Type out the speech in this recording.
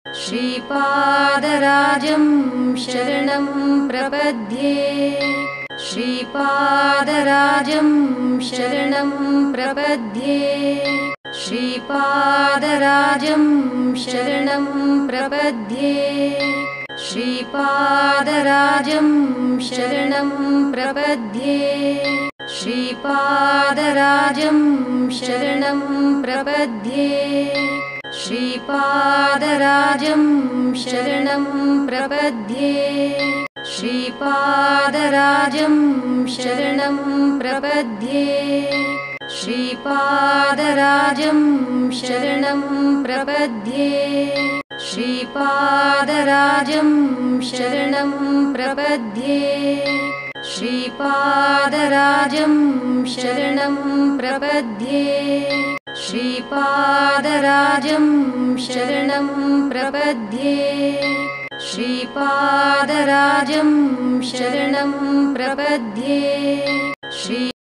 श्रीपादराजं शरणं प्रपद्ये श्रीपादराजं शरणं प्रपद्ये श्रीपादराजं शरणं प्रपद्ये श्रीपादराजं शरणं प्रपद्ये श्रीपादराजं शरणं प्रपद्ये श्रीपादराजं शरणं प्रपद्ये श्रीपादराजं शरणं प्रपद्ये श्रीपादराजं शरणं प्रपद्ये श्रीपादराजं शरणं प्रपद्ये श्रीपादराजं शरणं प्रपद्ये श्रीपादराजं शरणं प्रपद्ये श्रीपादराजं शरणं प्रपद्ये श्री